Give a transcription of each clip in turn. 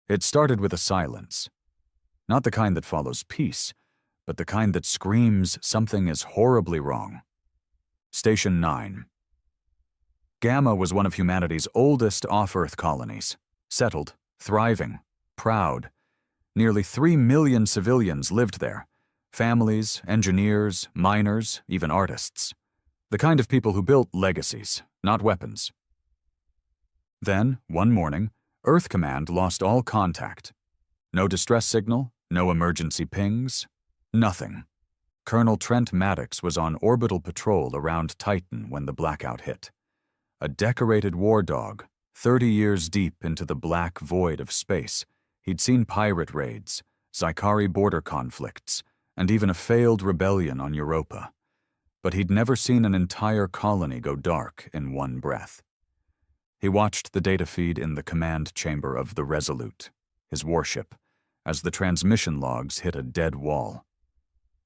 It started with a silence. Not the kind that follows peace, but the kind that screams something is horribly wrong. Station 9. Gamma was one of humanity's oldest off-Earth colonies. Settled, thriving, proud. Nearly 3 million civilians lived there. Families, engineers, miners, even artists. The kind of people who built legacies, not weapons. Then, one morning, Earth Command lost all contact. No distress signal, no emergency pings, nothing. Colonel Trent Maddox was on orbital patrol around Titan when the blackout hit. A decorated war dog, 30 years deep into the black void of space, he'd seen pirate raids, Zikari border conflicts, and even a failed rebellion on Europa. But he'd never seen an entire colony go dark in one breath. He watched the data feed in the command chamber of the Resolute, his warship, as the transmission logs hit a dead wall.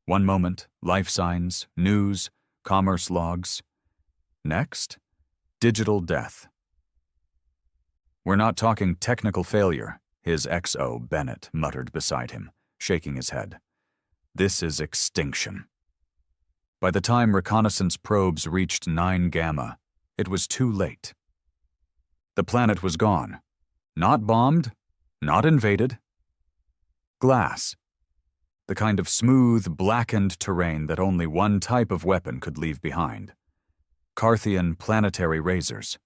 One moment, life signs, news, commerce logs. Next, digital death. "We're not talking technical failure," his XO, Bennett, muttered beside him, shaking his head. "This is extinction." By the time reconnaissance probes reached 9 Gamma, it was too late. The planet was gone. Not bombed, not invaded. Glass. The kind of smooth, blackened terrain that only one type of weapon could leave behind. Carthian planetary razors.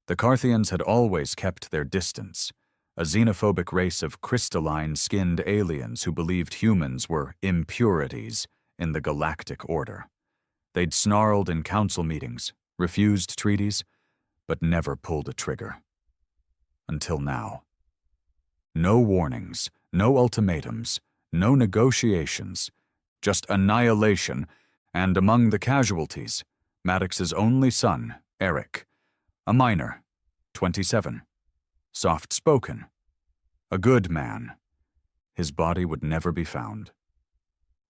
The Carthians had always kept their distance, a xenophobic race of crystalline-skinned aliens who believed humans were impurities in the galactic order. They'd snarled in council meetings, refused treaties, but never pulled a trigger. Until now. No warnings, no ultimatums, no negotiations, just annihilation, and among the casualties, Maddox's only son, Eric, a miner, 27, soft-spoken, a good man. His body would never be found.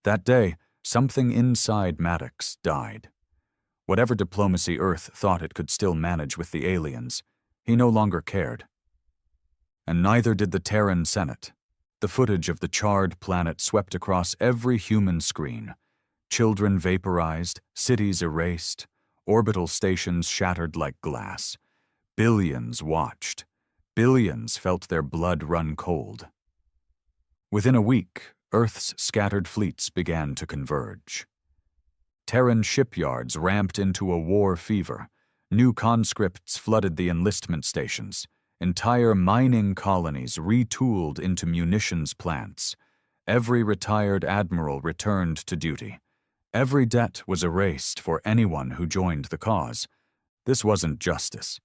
That day, something inside Maddox died. Whatever diplomacy Earth thought it could still manage with the aliens, he no longer cared. And neither did the Terran Senate. The footage of the charred planet swept across every human screen. Children vaporized, cities erased, orbital stations shattered like glass. Billions watched. Billions felt their blood run cold. Within a week, Earth's scattered fleets began to converge. Terran shipyards ramped into a war fever. New conscripts flooded the enlistment stations. Entire mining colonies retooled into munitions plants. Every retired admiral returned to duty. Every debt was erased for anyone who joined the cause. This wasn't justice.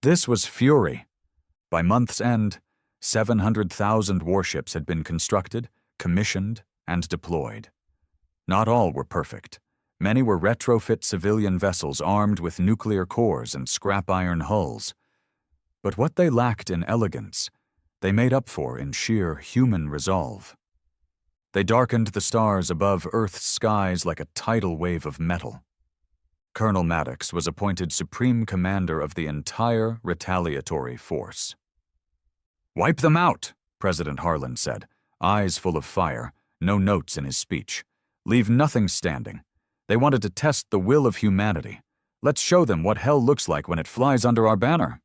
This was fury. By month's end, 700,000 warships had been constructed, commissioned, and deployed. Not all were perfect. Many were retrofit civilian vessels armed with nuclear cores and scrap iron hulls. But what they lacked in elegance, they made up for in sheer human resolve. They darkened the stars above Earth's skies like a tidal wave of metal. Colonel Maddox was appointed Supreme Commander of the entire retaliatory force. "Wipe them out," President Harlan said, eyes full of fire, no notes in his speech. "Leave nothing standing. They wanted to test the will of humanity. Let's show them what hell looks like when it flies under our banner."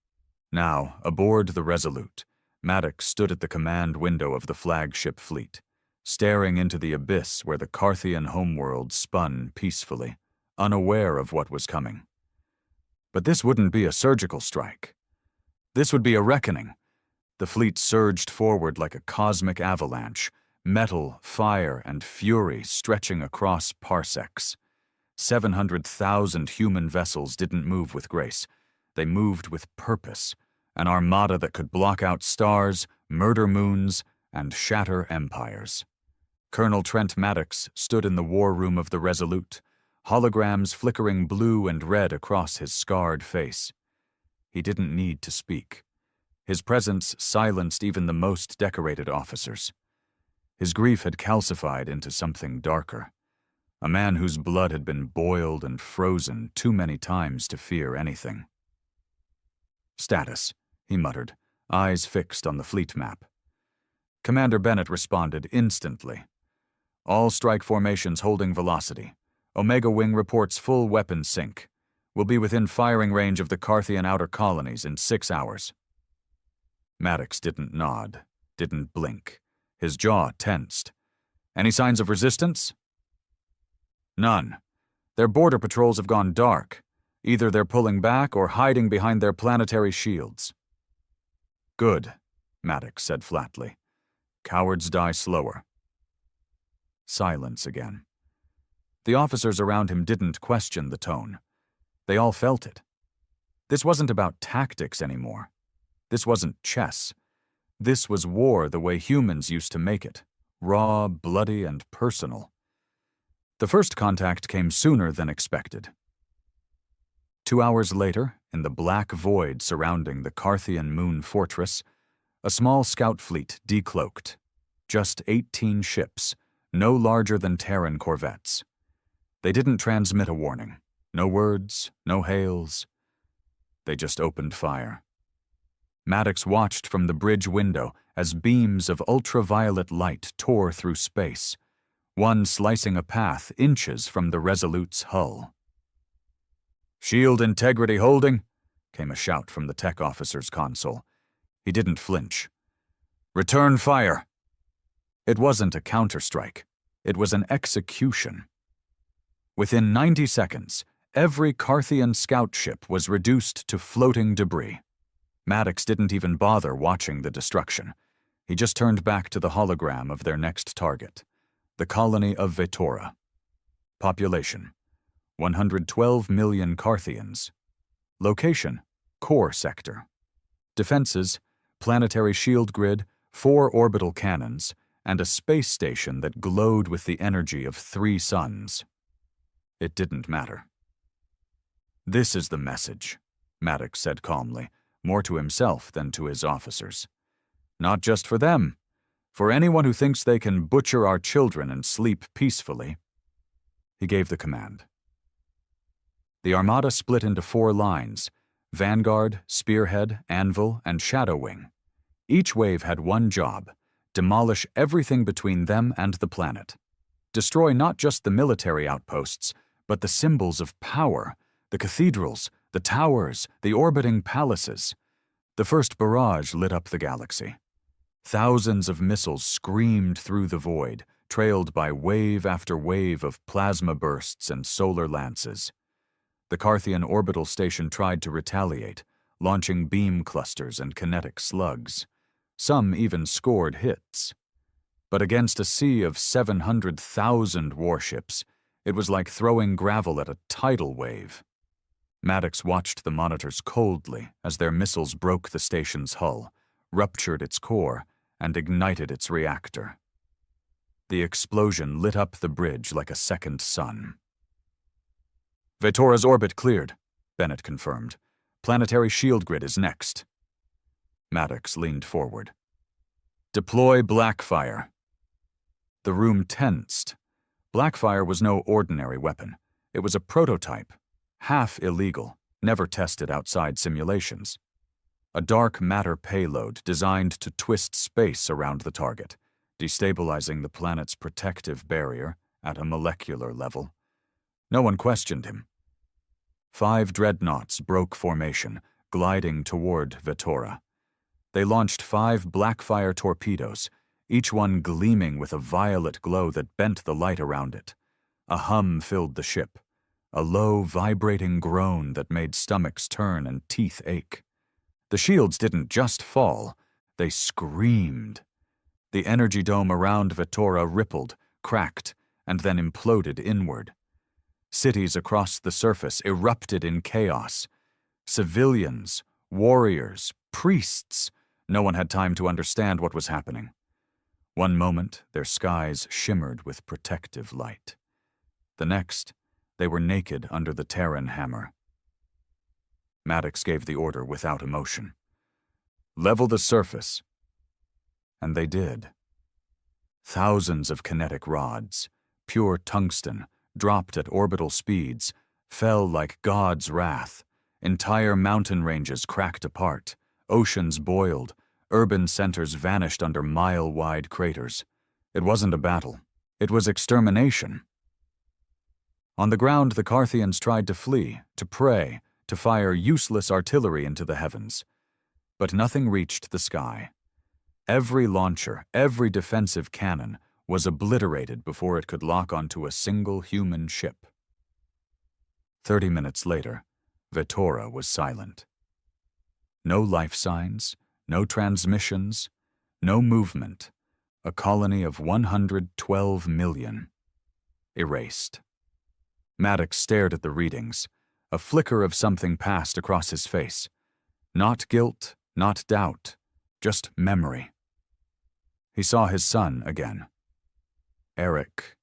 Now, aboard the Resolute, Maddox stood at the command window of the flagship fleet, staring into the abyss where the Carthian homeworld spun peacefully, unaware of what was coming. But this wouldn't be a surgical strike. This would be a reckoning. The fleet surged forward like a cosmic avalanche, metal, fire, and fury stretching across parsecs. 700,000 human vessels didn't move with grace. They moved with purpose, an armada that could block out stars, murder moons, and shatter empires. Colonel Trent Maddox stood in the war room of the Resolute, holograms flickering blue and red across his scarred face. He didn't need to speak. His presence silenced even the most decorated officers. His grief had calcified into something darker. A man whose blood had been boiled and frozen too many times to fear anything. "Status," he muttered, eyes fixed on the fleet map. Commander Bennett responded instantly. All strike formations holding velocity. Omega Wing reports full weapon sync. We'll be within firing range of the Carthian outer colonies in 6 hours. Maddox didn't nod, didn't blink. His jaw tensed. Any signs of resistance? None. Their border patrols have gone dark. Either they're pulling back or hiding behind their planetary shields. Good, Maddox said flatly. Cowards die slower. Silence again. The officers around him didn't question the tone. They all felt it. This wasn't about tactics anymore. This wasn't chess. This was war the way humans used to make it. Raw, bloody, and personal. The first contact came sooner than expected. 2 hours later, in the black void surrounding the Carthian moon fortress, a small scout fleet decloaked. Just 18 ships, no larger than Terran corvettes. They didn't transmit a warning. No words, no hails. They just opened fire. Maddox watched from the bridge window as beams of ultraviolet light tore through space, one slicing a path inches from the Resolute's hull. "Shield integrity holding," came a shout from the tech officer's console. He didn't flinch. "Return fire." It wasn't a counterstrike. It was an execution. Within 90 seconds, every Carthian scout ship was reduced to floating debris. Maddox didn't even bother watching the destruction. He just turned back to the hologram of their next target, the colony of Vetora. Population: 112 million Carthians. Location: core sector. Defenses: planetary shield grid, 4 orbital cannons, and a space station that glowed with the energy of 3 suns. It didn't matter. "This is the message," Maddox said calmly, more to himself than to his officers. "Not just for them. For anyone who thinks they can butcher our children and sleep peacefully." He gave the command. The armada split into 4 lines: Vanguard, Spearhead, Anvil, and Shadow Wing. Each wave had one job: demolish everything between them and the planet. Destroy not just the military outposts, but the symbols of power, the cathedrals, the towers, the orbiting palaces. The first barrage lit up the galaxy. Thousands of missiles screamed through the void, trailed by wave after wave of plasma bursts and solar lances. The Carthian orbital station tried to retaliate, launching beam clusters and kinetic slugs. Some even scored hits. But against a sea of 700,000 warships, it was like throwing gravel at a tidal wave. Maddox watched the monitors coldly as their missiles broke the station's hull, ruptured its core, and ignited its reactor. The explosion lit up the bridge like a second sun. "Vetora's orbit cleared," Bennett confirmed. "Planetary shield grid is next." Maddox leaned forward. "Deploy Blackfire." The room tensed. Blackfire was no ordinary weapon. It was a prototype, half illegal, never tested outside simulations. A dark matter payload designed to twist space around the target, destabilizing the planet's protective barrier at a molecular level. No one questioned him. 5 dreadnoughts broke formation, gliding toward Vetora. They launched 5 Blackfire torpedoes, each one gleaming with a violet glow that bent the light around it. A hum filled the ship, a low, vibrating groan that made stomachs turn and teeth ache. The shields didn't just fall, they screamed. The energy dome around Vetora rippled, cracked, and then imploded inward. Cities across the surface erupted in chaos. Civilians, warriors, priests. No one had time to understand what was happening. One moment, their skies shimmered with protective light. The next, they were naked under the Terran hammer. Maddox gave the order without emotion. "Level the surface." And they did. Thousands of kinetic rods, pure tungsten, dropped at orbital speeds, fell like God's wrath. Entire mountain ranges cracked apart, oceans boiled, Urban centers vanished under mile-wide craters. It wasn't a battle. It was extermination. On the ground, the Carthians tried to flee, to pray, to fire useless artillery into the heavens. But nothing reached the sky. Every launcher, every defensive cannon was obliterated before it could lock onto a single human ship. 30 minutes later, Vetora was silent. No life signs, no transmissions, no movement. A colony of 112 million. Erased. Maddox stared at the readings. A flicker of something passed across his face. Not guilt, not doubt, just memory. He saw his son again. Eric,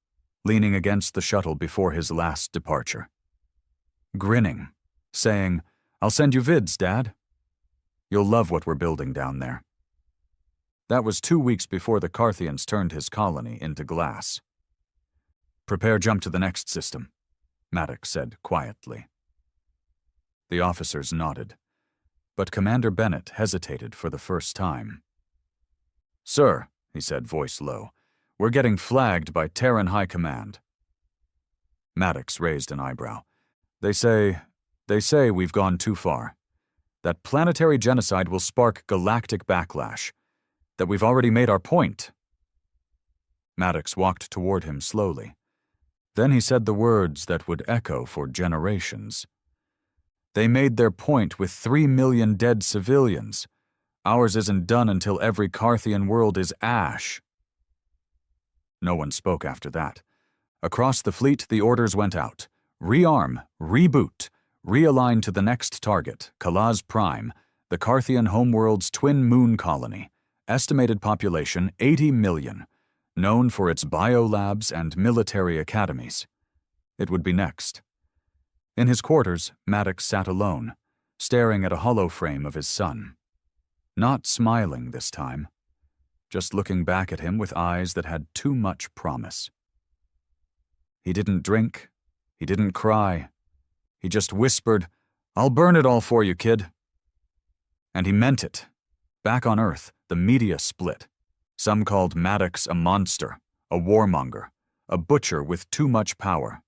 leaning against the shuttle before his last departure. Grinning, saying, "I'll send you vids, Dad. You'll love what we're building down there." That was 2 weeks before the Carthians turned his colony into glass. "Prepare jump to the next system," Maddox said quietly. The officers nodded, but Commander Bennett hesitated for the first time. "Sir," he said, voice low, "we're getting flagged by Terran High Command." Maddox raised an eyebrow. They say we've gone too far. That planetary genocide will spark galactic backlash. That we've already made our point." Maddox walked toward him slowly. Then he said the words that would echo for generations. "They made their point with 3 million dead civilians. Ours isn't done until every Carthian world is ash." No one spoke after that. Across the fleet, the orders went out. Rearm, reboot, realign to the next target, Kalaz Prime, the Carthian homeworld's twin moon colony. Estimated population 80 million, known for its biolabs and military academies. It would be next. In his quarters, Maddox sat alone, staring at a holoframe of his son. Not smiling this time, just looking back at him with eyes that had too much promise. He didn't drink, he didn't cry. He just whispered, "I'll burn it all for you, kid." And he meant it. Back on Earth, the media split. Some called Maddox a monster, a warmonger, a butcher with too much power.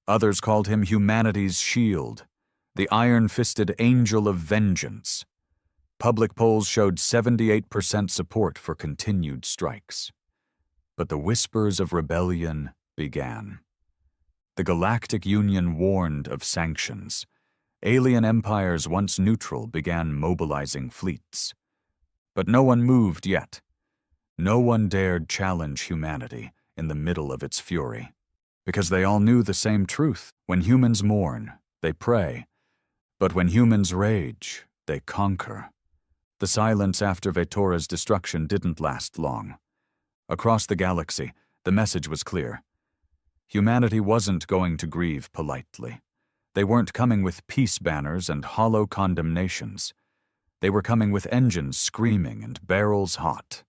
Others called him humanity's shield, the iron-fisted angel of vengeance. Public polls showed 78% support for continued strikes. But the whispers of rebellion began. The Galactic Union warned of sanctions. Alien empires once neutral began mobilizing fleets. But no one moved yet. No one dared challenge humanity in the middle of its fury, because they all knew the same truth. When humans mourn, they pray. But when humans rage, they conquer. The silence after Vetora's destruction didn't last long. Across the galaxy, the message was clear. Humanity wasn't going to grieve politely. They weren't coming with peace banners and hollow condemnations. They were coming with engines screaming and barrels hot.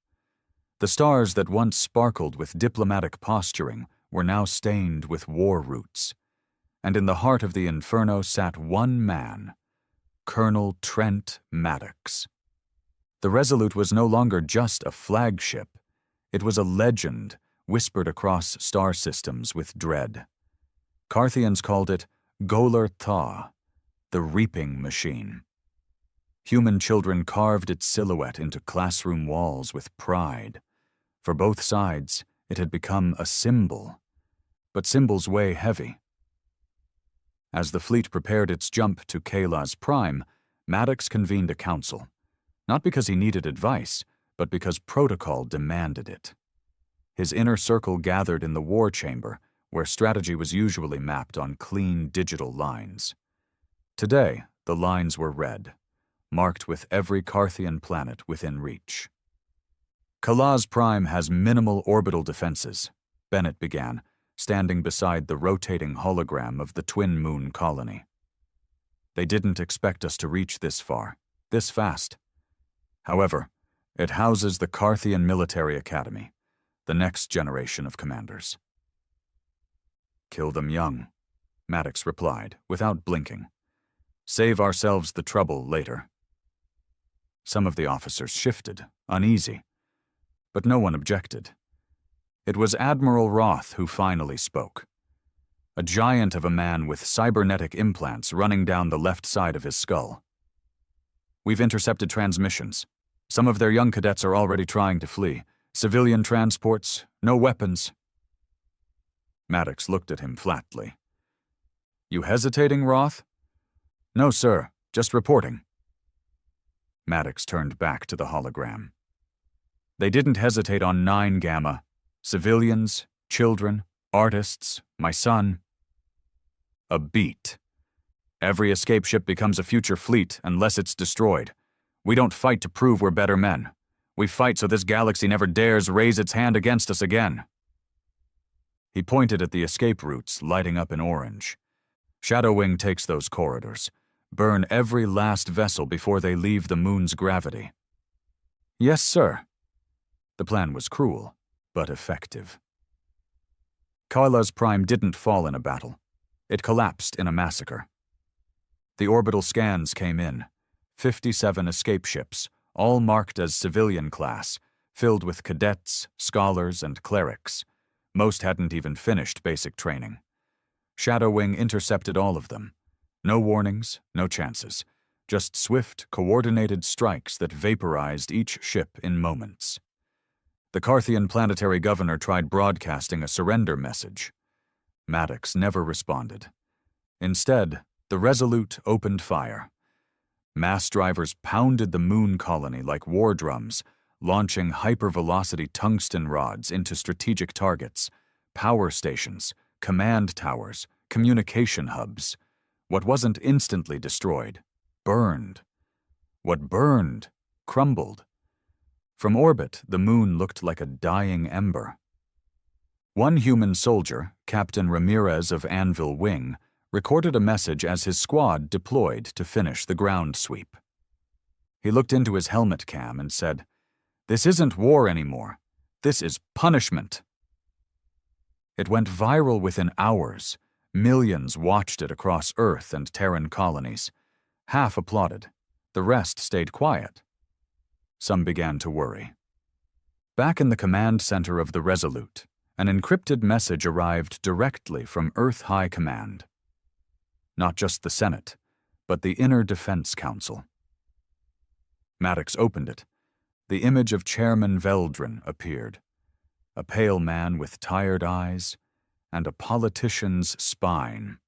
The stars that once sparkled with diplomatic posturing were now stained with war roots. And in the heart of the inferno sat one man, Colonel Trent Maddox. The Resolute was no longer just a flagship. It was a legend whispered across star systems with dread. Carthians called it Golar Tha, the reaping machine. Human children carved its silhouette into classroom walls with pride. For both sides, it had become a symbol. But symbols weigh heavy. As the fleet prepared its jump to Kalaz Prime, Maddox convened a council. Not because he needed advice, but because protocol demanded it. His inner circle gathered in the war chamber, where strategy was usually mapped on clean digital lines. Today, the lines were red, marked with every Carthian planet within reach. Kalaz Prime has minimal orbital defenses, Bennett began, standing beside the rotating hologram of the twin moon colony. They didn't expect us to reach this far, this fast. However, it houses the Carthian Military Academy, the next generation of commanders. "Kill them young," Maddox replied, without blinking. "Save ourselves the trouble later." Some of the officers shifted, uneasy. But no one objected. It was Admiral Roth who finally spoke. A giant of a man with cybernetic implants running down the left side of his skull. "We've intercepted transmissions. Some of their young cadets are already trying to flee. Civilian transports, no weapons." Maddox looked at him flatly. "You hesitating, Roth?" "No, sir. Just reporting." Maddox turned back to the hologram. "They didn't hesitate on 9 Gamma. Civilians, children, artists, my son." "A beat. Every escape ship becomes a future fleet unless it's destroyed. We don't fight to prove we're better men. We fight so this galaxy never dares raise its hand against us again." He pointed at the escape routes lighting up in orange. "Shadowwing takes those corridors. Burn every last vessel before they leave the moon's gravity." "Yes, sir." The plan was cruel, but effective. Kaila's Prime didn't fall in a battle. It collapsed in a massacre. The orbital scans came in. 57 escape ships, all marked as civilian class, filled with cadets, scholars, and clerics. Most hadn't even finished basic training. Shadowwing intercepted all of them. No warnings, no chances. Just swift, coordinated strikes that vaporized each ship in moments. The Carthian planetary governor tried broadcasting a surrender message. Maddox never responded. Instead, the Resolute opened fire. Mass drivers pounded the moon colony like war drums, launching hypervelocity tungsten rods into strategic targets, power stations, command towers, communication hubs. What wasn't instantly destroyed burned. What burned crumbled. From orbit, the moon looked like a dying ember. One human soldier, Captain Ramirez of Anvil Wing, recorded a message as his squad deployed to finish the ground sweep. He looked into his helmet cam and said, "This isn't war anymore. This is punishment." It went viral within hours. Millions watched it across Earth and Terran colonies. Half applauded. The rest stayed quiet. Some began to worry. Back in the command center of the Resolute, an encrypted message arrived directly from Earth High Command. Not just the Senate, but the Inner Defense Council. Maddox opened it. The image of Chairman Veldrin appeared. A pale man with tired eyes and a politician's spine.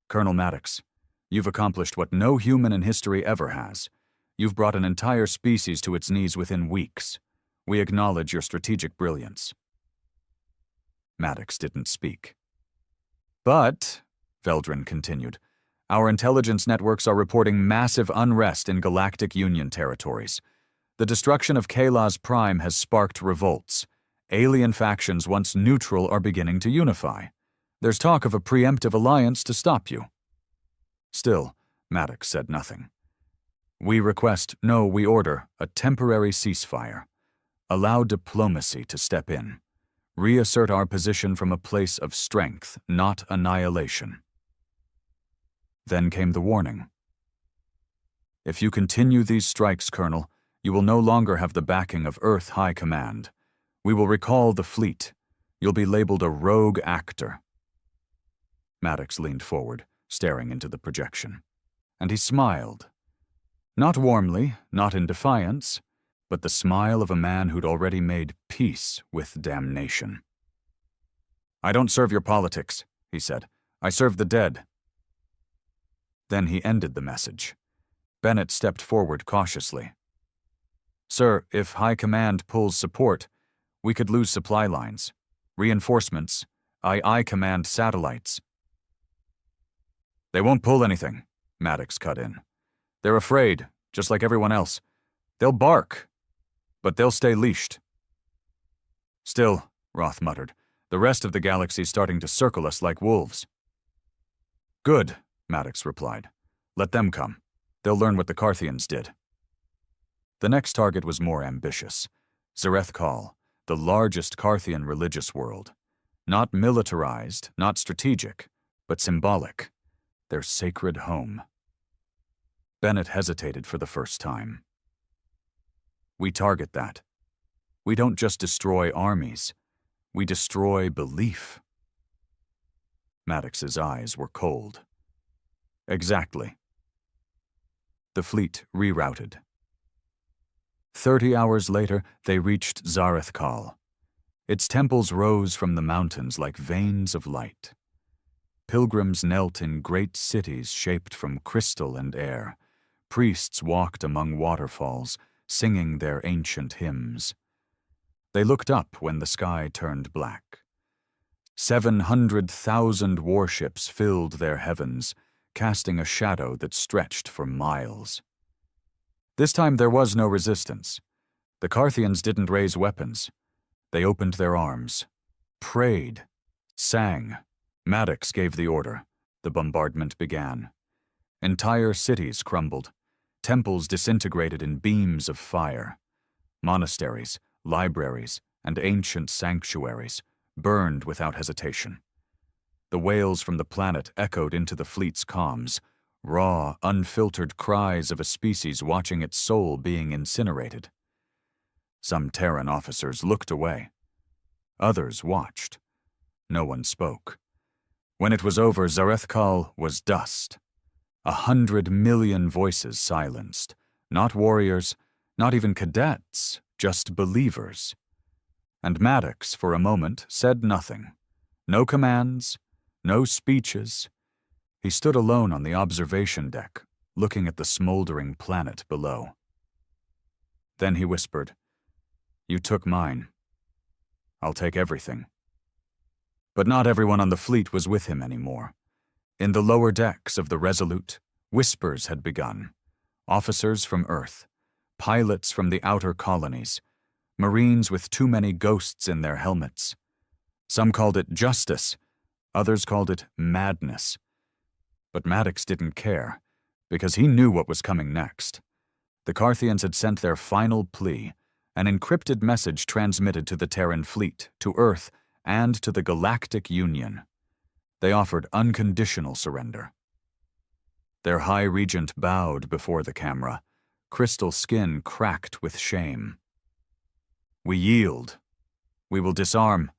"Colonel Maddox, you've accomplished what no human in history ever has. You've brought an entire species to its knees within weeks. We acknowledge your strategic brilliance." Maddox didn't speak. "But," Veldrin continued, "our intelligence networks are reporting massive unrest in Galactic Union territories. The destruction of Kaila's Prime has sparked revolts. Alien factions once neutral are beginning to unify. There's talk of a preemptive alliance to stop you." Still, Maddox said nothing. We order a temporary ceasefire. Allow diplomacy to step in. Reassert our position from a place of strength, not annihilation." Then came the warning. "If you continue these strikes, Colonel, you will no longer have the backing of Earth High Command. We will recall the fleet. You'll be labeled a rogue actor." Maddox leaned forward, staring into the projection. And he smiled. Not warmly, not in defiance, but the smile of a man who'd already made peace with damnation. "I don't serve your politics," he said. "I serve the dead." Then he ended the message. Bennett stepped forward cautiously. "Sir, if High Command pulls support, we could lose supply lines, reinforcements, I Command satellites." "They won't pull anything," Maddox cut in. "They're afraid, just like everyone else. They'll bark, but they'll stay leashed." "Still," Roth muttered, "the rest of the galaxy's starting to circle us like wolves." "Good," Maddox replied. "Let them come. They'll learn what the Carthians did." The next target was more ambitious. Zareth Kal, the largest Carthian religious world. Not militarized, not strategic, but symbolic. Their sacred home. Bennett hesitated for the first time. We target that. We don't just destroy armies. We destroy belief. Maddox's eyes were cold. Exactly. The fleet rerouted. 30 hours later, they reached Zarethkal. Its temples rose from the mountains like veins of light. Pilgrims knelt in great cities shaped from crystal and air. Priests walked among waterfalls, singing their ancient hymns. They looked up when the sky turned black. 700,000 warships filled their heavens, casting a shadow that stretched for miles. This time there was no resistance. The Carthians didn't raise weapons. They opened their arms, prayed, sang. Maddox gave the order. The bombardment began. Entire cities crumbled. Temples disintegrated in beams of fire. Monasteries, libraries, and ancient sanctuaries burned without hesitation. The wails from the planet echoed into the fleet's comms, raw, unfiltered cries of a species watching its soul being incinerated. Some Terran officers looked away. Others watched. No one spoke. When it was over, Zarethkal was dust. 100 million voices silenced. Not warriors, not even cadets, just believers. And Maddox, for a moment, said nothing. No commands, no speeches. He stood alone on the observation deck, looking at the smoldering planet below. Then he whispered, "You took mine. I'll take everything." But not everyone on the fleet was with him anymore. In the lower decks of the Resolute, whispers had begun. Officers from Earth, pilots from the outer colonies, Marines with too many ghosts in their helmets. Some called it justice, others called it madness. But Maddox didn't care, because he knew what was coming next. The Carthians had sent their final plea, an encrypted message transmitted to the Terran fleet, to Earth, and to the Galactic Union. They offered unconditional surrender. Their High Regent bowed before the camera, crystal skin cracked with shame. "We yield. We will disarm.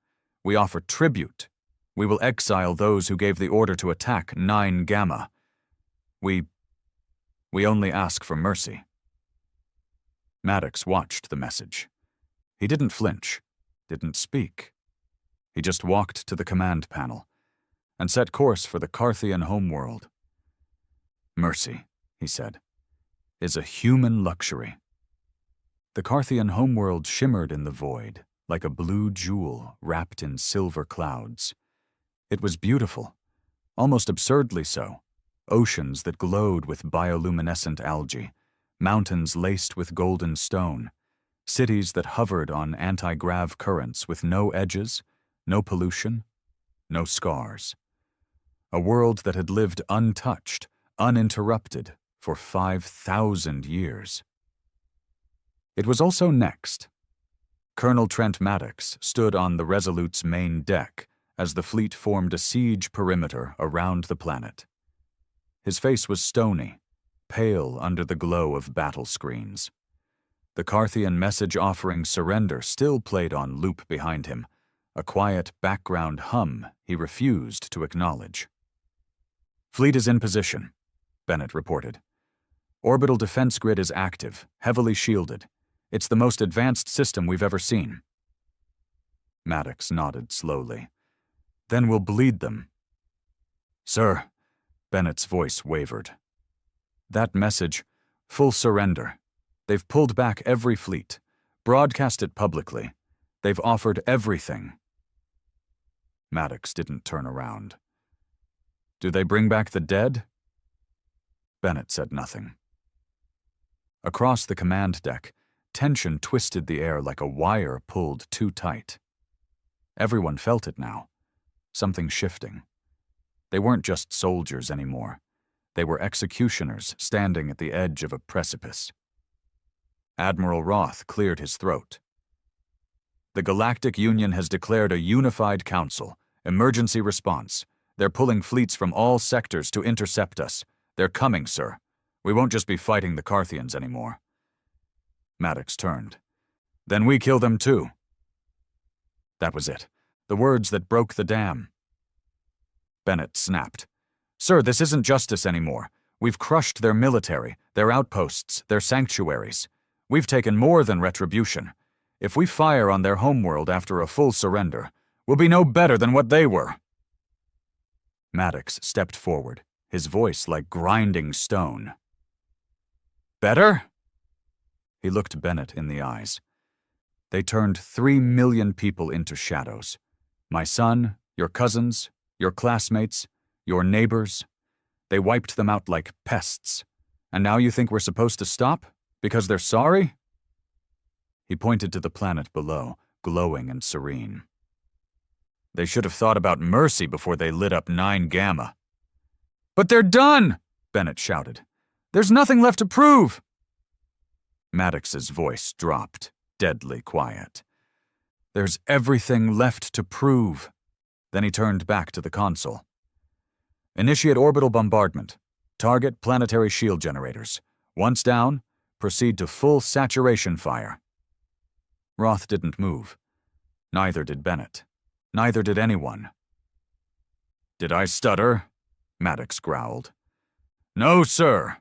We offer tribute. We will exile those who gave the order to attack 9 Gamma. We only ask for mercy." Maddox watched the message. He didn't flinch, didn't speak. He just walked to the command panel and set course for the Carthian homeworld. "Mercy," he said, "is a human luxury." The Carthian homeworld shimmered in the void, like a blue jewel wrapped in silver clouds. It was beautiful, almost absurdly so. Oceans that glowed with bioluminescent algae, mountains laced with golden stone, cities that hovered on anti-grav currents with no edges, no pollution, no scars. A world that had lived untouched, uninterrupted for 5,000 years. It was also next. Colonel Trent Maddox stood on the Resolute's main deck as the fleet formed a siege perimeter around the planet. His face was stony, pale under the glow of battle screens. The Carthian message offering surrender still played on loop behind him, a quiet background hum he refused to acknowledge. "Fleet is in position," Bennett reported. "Orbital defense grid is active, heavily shielded. It's the most advanced system we've ever seen." Maddox nodded slowly. "Then we'll bleed them." "Sir," Bennett's voice wavered. "That message, full surrender. They've pulled back every fleet, broadcast it publicly. They've offered everything." Maddox didn't turn around. "Do they bring back the dead?" Bennett said nothing. Across the command deck, tension twisted the air like a wire pulled too tight. Everyone felt it now, something shifting. They weren't just soldiers anymore. They were executioners standing at the edge of a precipice. Admiral Roth cleared his throat. "The Galactic Union has declared a unified council, emergency response. They're pulling fleets from all sectors to intercept us. They're coming, sir. We won't just be fighting the Carthians anymore. Maddox turned. Then we kill them too. That was it. The words that broke the dam. Bennett snapped. Sir, this isn't justice anymore. We've crushed their military, their outposts, their sanctuaries. We've taken more than retribution. If we fire on their homeworld after a full surrender, we'll be no better than what they were. Maddox stepped forward, his voice like grinding stone. Better? He looked Bennett in the eyes. They turned 3 million people into shadows. My son, your cousins, your classmates, your neighbors. They wiped them out like pests. And now you think we're supposed to stop? Because they're sorry? He pointed to the planet below, glowing and serene. They should have thought about mercy before they lit up 9 Gamma. But they're done! Bennett shouted. There's nothing left to prove! Maddox's voice dropped, deadly quiet. There's everything left to prove. Then he turned back to the console. Initiate orbital bombardment. Target planetary shield generators. Once down, proceed to full saturation fire. Roth didn't move. Neither did Bennett. Neither did anyone. Did I stutter? Maddox growled. No, sir,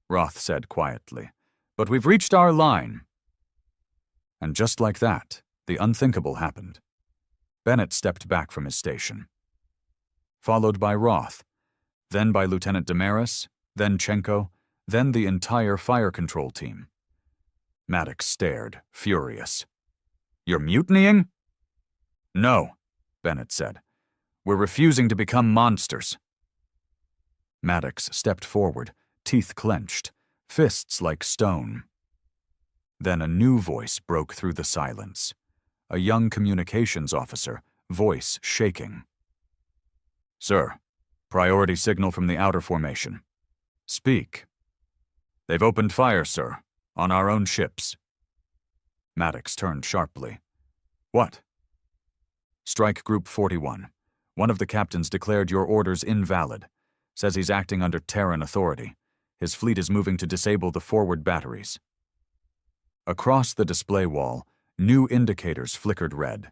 Roth said quietly. But we've reached our line. And just like that, the unthinkable happened. Bennett stepped back from his station. Followed by Roth, then by Lieutenant Damaris, then Chenko, then the entire fire control team. Maddox stared, furious. You're mutinying? No, Bennett said. We're refusing to become monsters. Maddox stepped forward, teeth clenched, fists like stone. Then a new voice broke through the silence. A young communications officer, voice shaking. Sir, priority signal from the outer formation. Speak. They've opened fire, sir, on our own ships. Maddox turned sharply. What? Strike Group 41. One of the captains declared your orders invalid. Says he's acting under Terran authority. His fleet is moving to disable the forward batteries. Across the display wall, new indicators flickered red.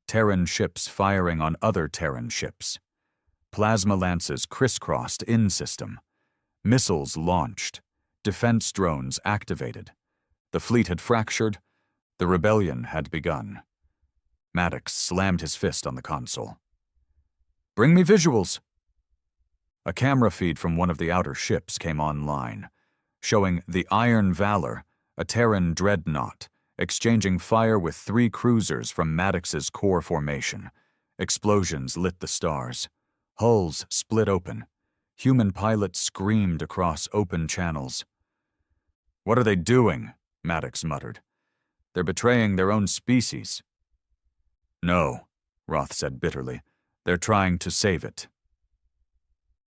Terran ships firing on other Terran ships. Plasma lances crisscrossed in-system. Missiles launched. Defense drones activated. The fleet had fractured. The rebellion had begun. Maddox slammed his fist on the console. Bring me visuals. A camera feed from one of the outer ships came online, showing the Iron Valor, a Terran dreadnought, exchanging fire with 3 cruisers from Maddox's core formation. Explosions lit the stars. Hulls split open. Human pilots screamed across open channels. What are they doing? Maddox muttered. They're betraying their own species. No, Roth said bitterly. They're trying to save it.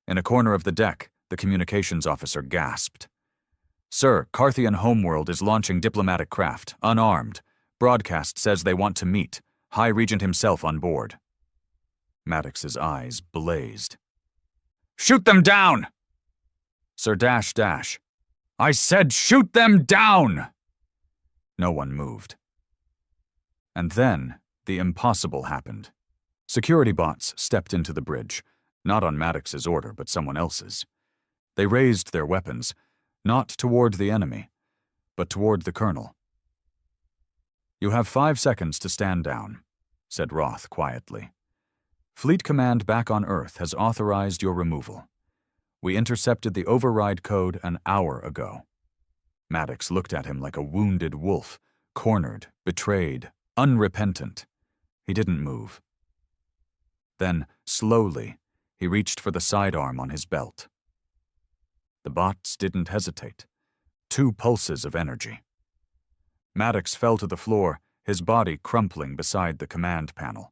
In a corner of the deck, the communications officer gasped. Sir, Carthian homeworld is launching diplomatic craft, unarmed. Broadcast says they want to meet. High Regent himself on board. Maddox's eyes blazed. Shoot them down! Sir Dash Dash. I said shoot them down! No one moved. And then, the impossible happened. Security bots stepped into the bridge, not on Maddox's order, but someone else's. They raised their weapons, not toward the enemy, but toward the colonel. You have 5 seconds to stand down, said Roth quietly. Fleet Command back on Earth has authorized your removal. We intercepted the override code an hour ago. Maddox looked at him like a wounded wolf, cornered, betrayed, unrepentant. He didn't move. Then, slowly, he reached for the sidearm on his belt. The bots didn't hesitate. 2 pulses of energy. Maddox fell to the floor, his body crumpling beside the command panel.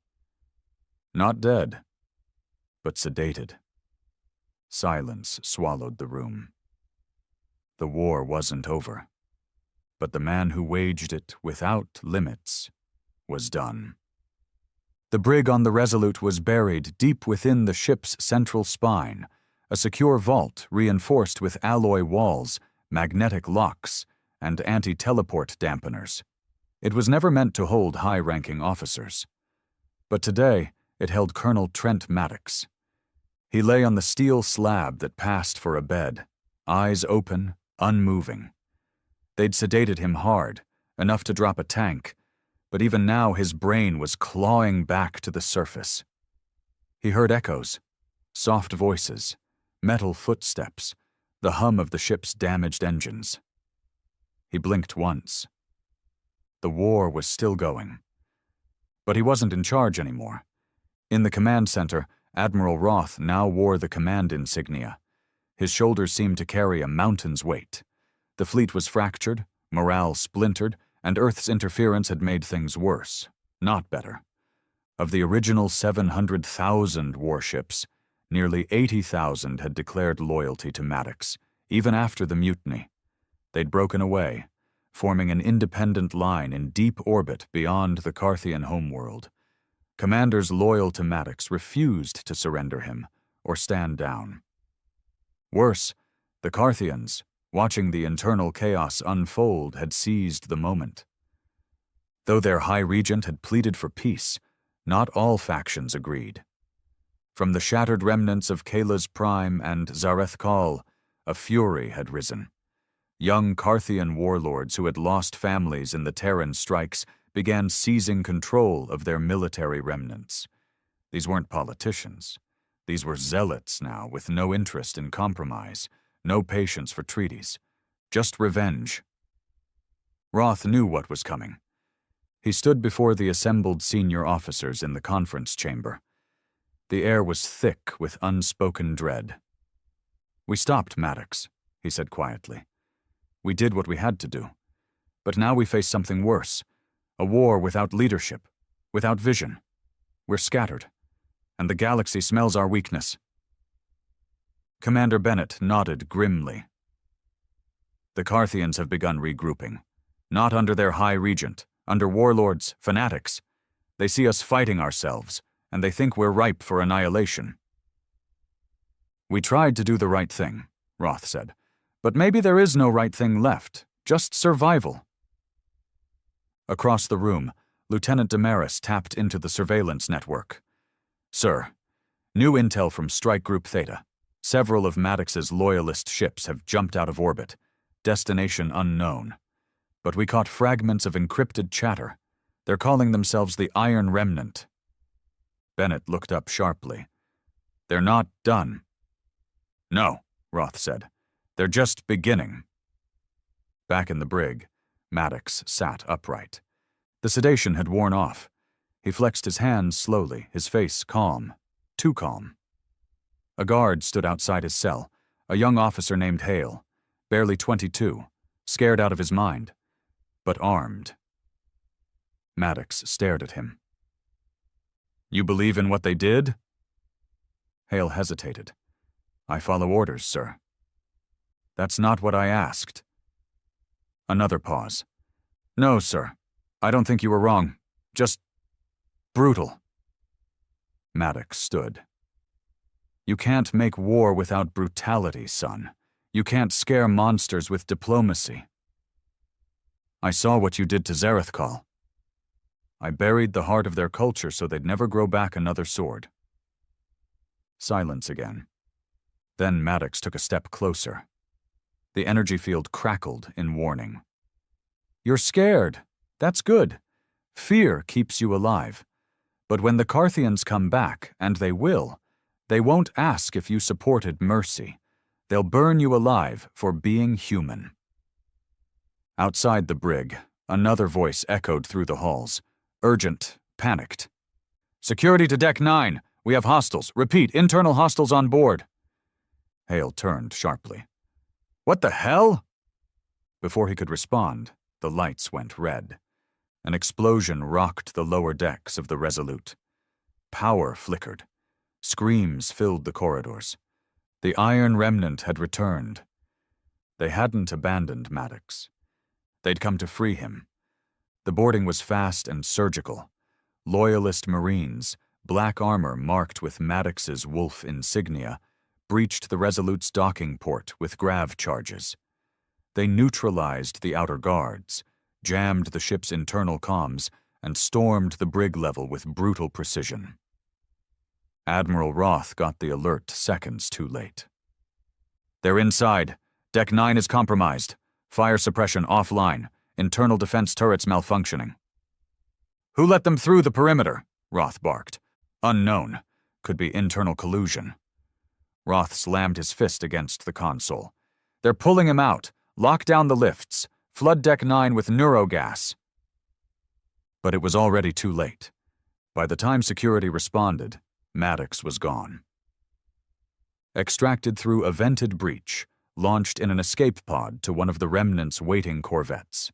Not dead, but sedated. Silence swallowed the room. The war wasn't over, but the man who waged it without limits was done. The brig on the Resolute was buried deep within the ship's central spine, a secure vault reinforced with alloy walls magnetic locks, and anti-teleport dampeners. It was never meant to hold high-ranking officers. But today, it held Colonel Trent Maddox. He lay on the steel slab that passed for a bed, eyes open, unmoving. They'd sedated him hard, enough to drop a tank, but even now his brain was clawing back to the surface. He heard echoes, soft voices, metal footsteps, the hum of the ship's damaged engines. He blinked once. The war was still going. But he wasn't in charge anymore. In the command center, Admiral Roth now wore the command insignia. His shoulders seemed to carry a mountain's weight. The fleet was fractured, morale splintered, and Earth's interference had made things worse, not better. Of the original 700,000 warships, nearly 80,000 had declared loyalty to Maddox, even after the mutiny. They'd broken away, forming an independent line in deep orbit beyond the Carthian homeworld. Commanders loyal to Maddox refused to surrender him or stand down. Worse, the Carthians, watching the internal chaos unfold, had seized the moment. Though their High Regent had pleaded for peace, not all factions agreed. From the shattered remnants of Kayla's Prime and Zareth Kal, a fury had risen. Young Carthian warlords who had lost families in the Terran strikes began seizing control of their military remnants. These weren't politicians. These were zealots now, with no interest in compromise, no patience for treaties, just revenge. Roth knew what was coming. He stood before the assembled senior officers in the conference chamber. The air was thick with unspoken dread. "We stopped Maddox," he said quietly. "We did what we had to do. But now we face something worse. A war without leadership, without vision. We're scattered, and the galaxy smells our weakness." Commander Bennett nodded grimly. "The Carthians have begun regrouping. Not under their High Regent, under warlords, fanatics. They see us fighting ourselves, and they think we're ripe for annihilation." "We tried to do the right thing," Roth said. "But maybe there is no right thing left, just survival." Across the room, Lieutenant Damaris tapped into the surveillance network. "Sir, new intel from Strike Group Theta. Several of Maddox's loyalist ships have jumped out of orbit, destination unknown. But we caught fragments of encrypted chatter. They're calling themselves the Iron Remnant." Bennett looked up sharply. "They're not done." "No," Roth said. "They're just beginning." Back in the brig, Maddox sat upright. The sedation had worn off. He flexed his hands slowly, his face calm, too calm. A guard stood outside his cell, a young officer named Hale, barely 22, scared out of his mind, but armed. Maddox stared at him. "You believe in what they did?" Hale hesitated. "I follow orders, sir." "That's not what I asked." Another pause. "No, sir. I don't think you were wrong. Just brutal." Maddox stood. "You can't make war without brutality, son. You can't scare monsters with diplomacy." "I saw what you did to Zareth Kal. I buried the heart of their culture so they'd never grow back another sword." Silence again. Then Maddox took a step closer. The energy field crackled in warning. "You're scared. That's good. Fear keeps you alive. But when the Carthians come back, and they will, they won't ask if you supported mercy. They'll burn you alive for being human." Outside the brig, another voice echoed through the halls. Urgent, panicked. "Security to Deck 9. We have hostiles. Repeat, internal hostiles on board." Hale turned sharply. "What the hell?" Before he could respond, the lights went red. An explosion rocked the lower decks of the Resolute. Power flickered. Screams filled the corridors. The Iron Remnant had returned. They hadn't abandoned Maddox. They'd come to free him. The boarding was fast and surgical. Loyalist Marines, black armor marked with Maddox's wolf insignia, breached the Resolute's docking port with grav charges. They neutralized the outer guards, jammed the ship's internal comms, and stormed the brig level with brutal precision. Admiral Roth got the alert seconds too late. "They're inside. Deck 9 is compromised. Fire suppression offline. Internal defense turrets malfunctioning." "Who let them through the perimeter?" Roth barked. "Unknown. Could be internal collusion." Roth slammed his fist against the console. "They're pulling him out. Lock down the lifts. Flood Deck 9 with neurogas." But it was already too late. By the time security responded, Maddox was gone. Extracted through a vented breach, launched in an escape pod to one of the remnant's waiting corvettes.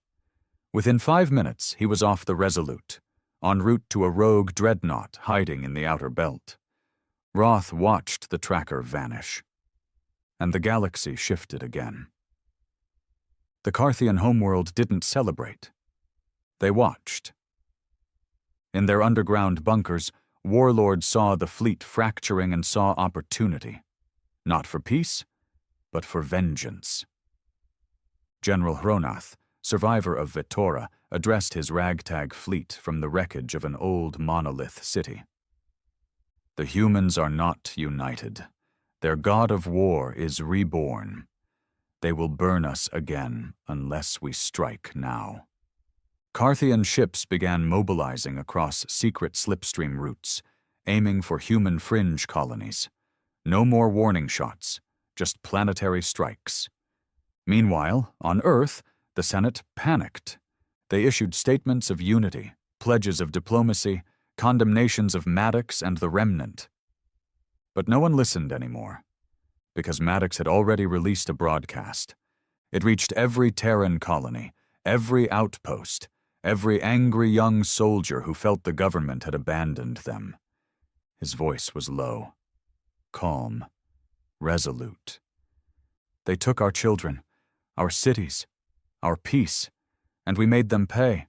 Within 5 minutes, he was off the Resolute, en route to a rogue dreadnought hiding in the outer belt. Roth watched the tracker vanish, and the galaxy shifted again. The Carthian homeworld didn't celebrate. They watched. In their underground bunkers, warlords saw the fleet fracturing and saw opportunity, not for peace, but for vengeance. General Hronath, survivor of Vitora, addressed his ragtag fleet from the wreckage of an old monolith city. "The humans are not united. Their god of war is reborn. They will burn us again unless we strike now." Carthian ships began mobilizing across secret slipstream routes, aiming for human fringe colonies. No more warning shots, just planetary strikes. Meanwhile, on Earth, the Senate panicked. They issued statements of unity, pledges of diplomacy, condemnations of Maddox and the Remnant. But no one listened anymore, because Maddox had already released a broadcast. It reached every Terran colony, every outpost, every angry young soldier who felt the government had abandoned them. His voice was low, calm, resolute. "They took our children, our cities, our peace, and we made them pay.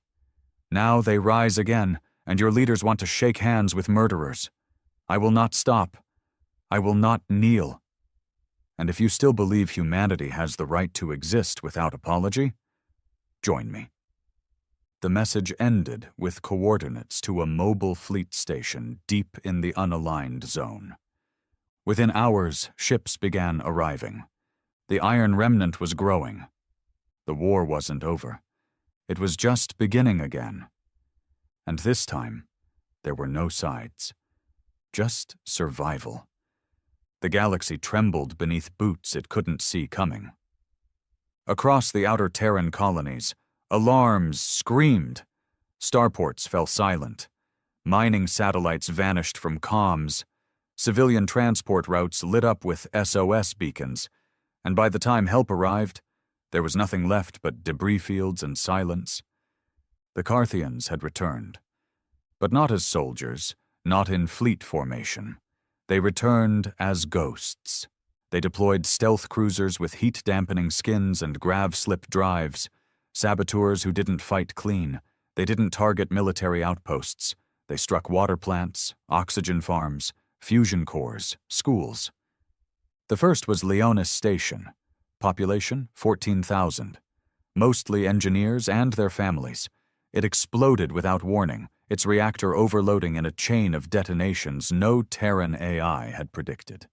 Now they rise again, and your leaders want to shake hands with murderers. I will not stop. I will not kneel. And if you still believe humanity has the right to exist without apology, join me." The message ended with coordinates to a mobile fleet station deep in the unaligned zone. Within hours, ships began arriving. The Iron Remnant was growing. The war wasn't over. It was just beginning again. And this time, there were no sides. Just survival. The galaxy trembled beneath boots it couldn't see coming. Across the outer Terran colonies, alarms screamed. Starports fell silent. Mining satellites vanished from comms. Civilian transport routes lit up with SOS beacons, and by the time help arrived, there was nothing left but debris fields and silence. The Carthians had returned, but not as soldiers, not in fleet formation. They returned as ghosts. They deployed stealth cruisers with heat-dampening skins and grav-slip drives, saboteurs who didn't fight clean. They didn't target military outposts. They struck water plants, oxygen farms, fusion cores, schools. The first was Leonis Station. Population 14,000. Mostly engineers and their families. It exploded without warning, its reactor overloading in a chain of detonations no Terran AI had predicted.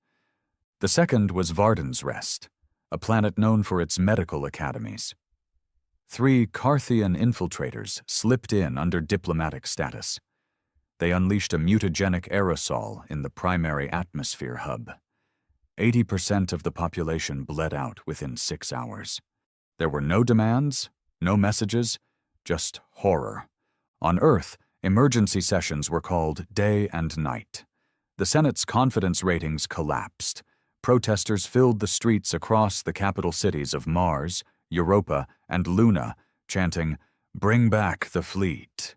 The second was Varden's Rest, a planet known for its medical academies. 3 Carthian infiltrators slipped in under diplomatic status. They unleashed a mutagenic aerosol in the primary atmosphere hub. 80% of the population bled out within 6 hours. There were no demands, no messages, just horror. On Earth, emergency sessions were called day and night. The Senate's confidence ratings collapsed. Protesters filled the streets across the capital cities of Mars, Europa, and Luna, chanting, "Bring back the fleet."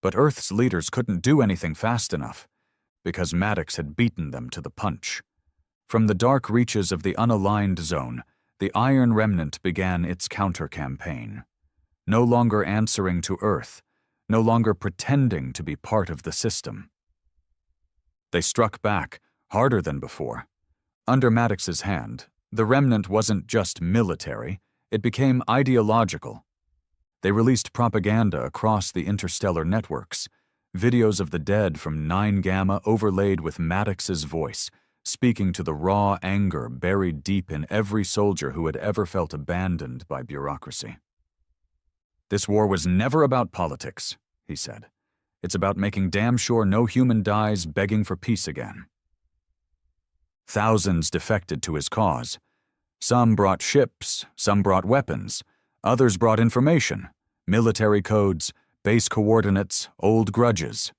But Earth's leaders couldn't do anything fast enough, because Maddox had beaten them to the punch. From the dark reaches of the unaligned zone, the Iron Remnant began its counter-campaign. No longer answering to Earth, no longer pretending to be part of the system. They struck back, harder than before. Under Maddox's hand, the Remnant wasn't just military, It became ideological. They released propaganda across the interstellar networks, videos of the dead from 9 Gamma overlaid with Maddox's voice, speaking to the raw anger buried deep in every soldier who had ever felt abandoned by bureaucracy. "This war was never about politics," he said. "It's about making damn sure no human dies begging for peace again." Thousands defected to his cause. Some brought ships, some brought weapons, others brought information, military codes, base coordinates, old grudges.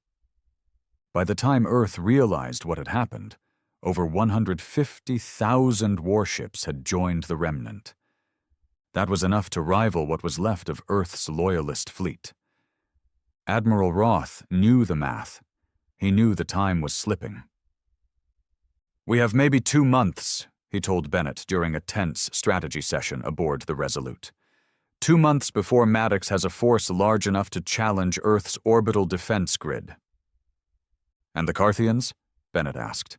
By the time Earth realized what had happened, over 150,000 warships had joined the remnant. That was enough to rival what was left of Earth's loyalist fleet. Admiral Roth knew the math. He knew the time was slipping. "We have maybe 2 months," he told Bennett during a tense strategy session aboard the Resolute. 2 months before Maddox has a force large enough to challenge Earth's orbital defense grid. "And the Carthians?" Bennett asked.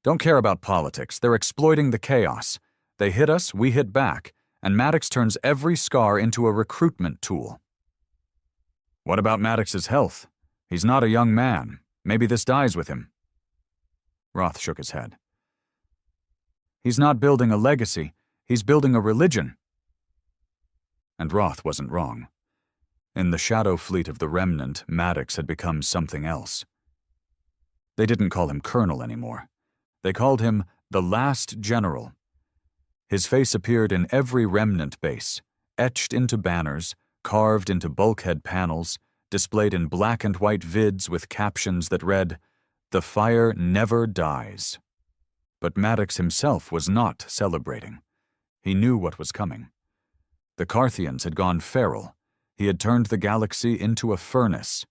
"Don't care about politics. They're exploiting the chaos. They hit us, we hit back, and Maddox turns every scar into a recruitment tool." "What about Maddox's health? He's not a young man. Maybe this dies with him." Roth shook his head. "He's not building a legacy. He's building a religion." And Roth wasn't wrong. In the shadow fleet of the remnant, Maddox had become something else. They didn't call him Colonel anymore. They called him the Last General. His face appeared in every remnant base, etched into banners, carved into bulkhead panels, displayed in black and white vids with captions that read, "The fire never dies." But Maddox himself was not celebrating. He knew what was coming. The Carthians had gone feral. He had turned the galaxy into a furnace.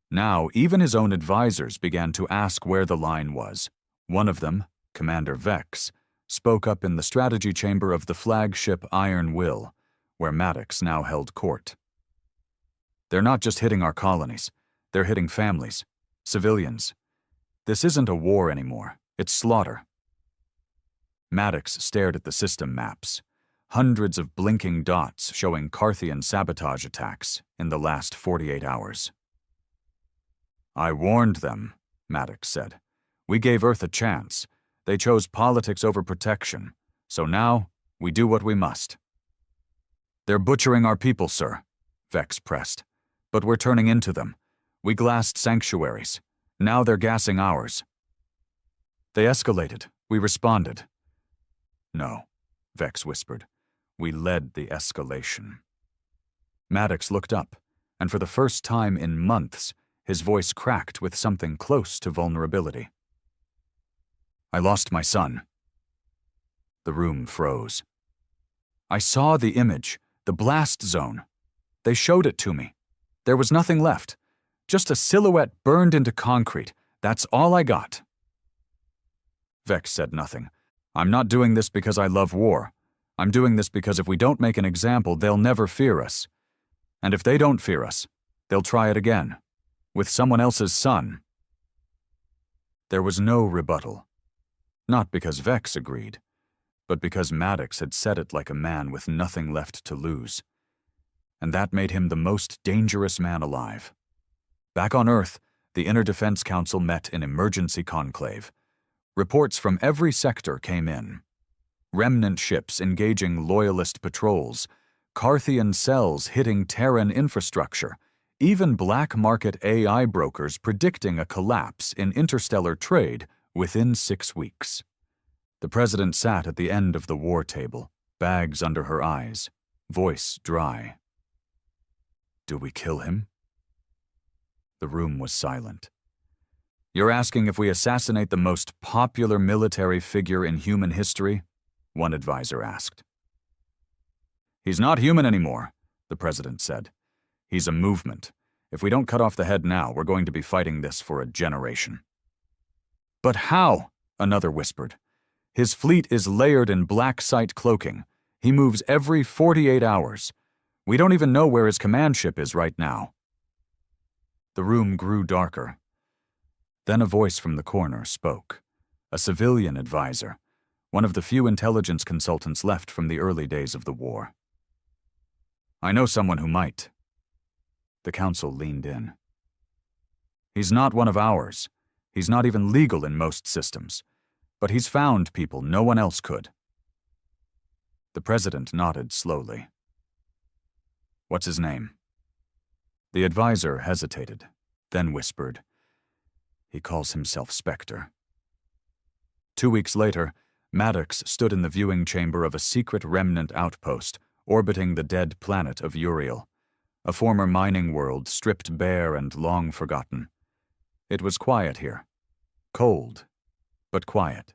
Now, even his own advisors began to ask where the line was. One of them, Commander Vex, spoke up in the strategy chamber of the flagship Iron Will, where Maddox now held court. "They're not just hitting our colonies. They're hitting families, civilians. This isn't a war anymore. It's slaughter." Maddox stared at the system maps. Hundreds of blinking dots showing Carthian sabotage attacks in the last 48 hours. "I warned them," Maddox said. "We gave Earth a chance. They chose politics over protection. So now, we do what we must." "They're butchering our people, sir," Vex pressed. "But we're turning into them. We glassed sanctuaries. Now they're gassing ours." "They escalated. We responded." "No," Vex whispered. "We led the escalation." Maddox looked up, and for the first time in months, his voice cracked with something close to vulnerability. "I lost my son." The room froze. "I saw the image, the blast zone. They showed it to me. There was nothing left. Just a silhouette burned into concrete. That's all I got." Vex said nothing. "I'm not doing this because I love war. I'm doing this because if we don't make an example, they'll never fear us. And if they don't fear us, they'll try it again. With someone else's son." There was no rebuttal. Not because Vex agreed, but because Maddox had said it like a man with nothing left to lose. And that made him the most dangerous man alive. Back on Earth, the Inner Defense Council met in emergency conclave. Reports from every sector came in. Remnant ships engaging loyalist patrols, Carthian cells hitting Terran infrastructure, even black market AI brokers predicting a collapse in interstellar trade within 6 weeks. The president sat at the end of the war table, bags under her eyes, voice dry. "Do we kill him?" The room was silent. "You're asking if we assassinate the most popular military figure in human history?" one advisor asked. "He's not human anymore," the president said. "He's a movement. If we don't cut off the head now, we're going to be fighting this for a generation." "But how?" another whispered. "His fleet is layered in black site cloaking. He moves every 48 hours. We don't even know where his command ship is right now." The room grew darker. Then a voice from the corner spoke. A civilian advisor, one of the few intelligence consultants left from the early days of the war. I know someone who might. The council leaned in. He's not one of ours. He's not even legal in most systems. But he's found people no one else could. The president nodded slowly. What's his name? The advisor hesitated, then whispered, He calls himself Spectre. 2 weeks later, Maddox stood in the viewing chamber of a secret remnant outpost orbiting the dead planet of Uriel, a former mining world stripped bare and long forgotten. It was quiet here. Cold, but quiet.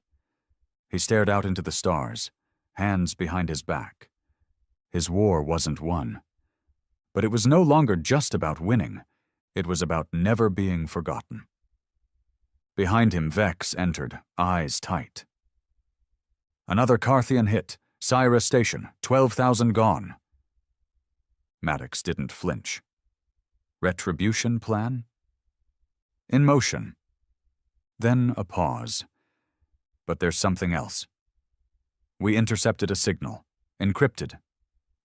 He stared out into the stars, hands behind his back. His war wasn't won. But it was no longer just about winning. It was about never being forgotten. Behind him, Vex entered, eyes tight. Another Carthian hit. Syra Station, 12,000 gone. Maddox didn't flinch. Retribution plan? In motion. Then a pause. But there's something else. We intercepted a signal, encrypted,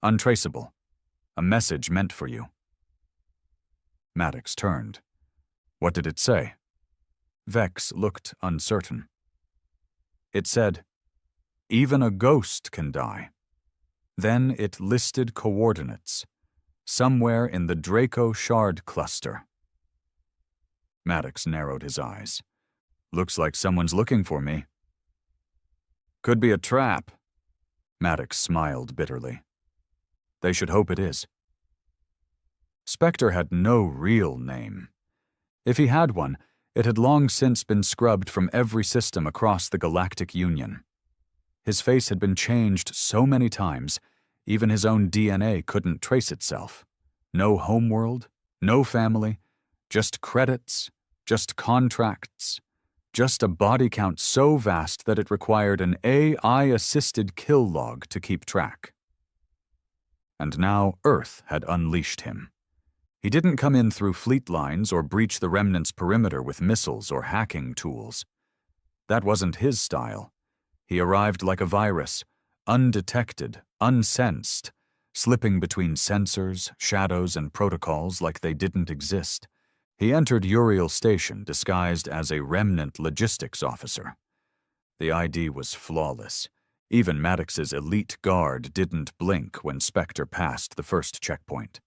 untraceable, a message meant for you. Maddox turned. What did it say? Vex looked uncertain. It said, Even a ghost can die. Then it listed coordinates, somewhere in the Draco Shard cluster. Maddox narrowed his eyes. Looks like someone's looking for me. Could be a trap. Maddox smiled bitterly. They should hope it is. Spectre had no real name. If he had one, it had long since been scrubbed from every system across the Galactic Union. His face had been changed so many times, even his own DNA couldn't trace itself. No homeworld, no family, just credits, just contracts, just a body count so vast that it required an AI-assisted kill log to keep track. And now Earth had unleashed him. He didn't come in through fleet lines or breach the Remnant's perimeter with missiles or hacking tools. That wasn't his style. He arrived like a virus, undetected, unsensed, slipping between sensors, shadows, and protocols like they didn't exist. He entered Uriel Station disguised as a Remnant logistics officer. The ID was flawless. Even Maddox's elite guard didn't blink when Spectre passed the first checkpoint.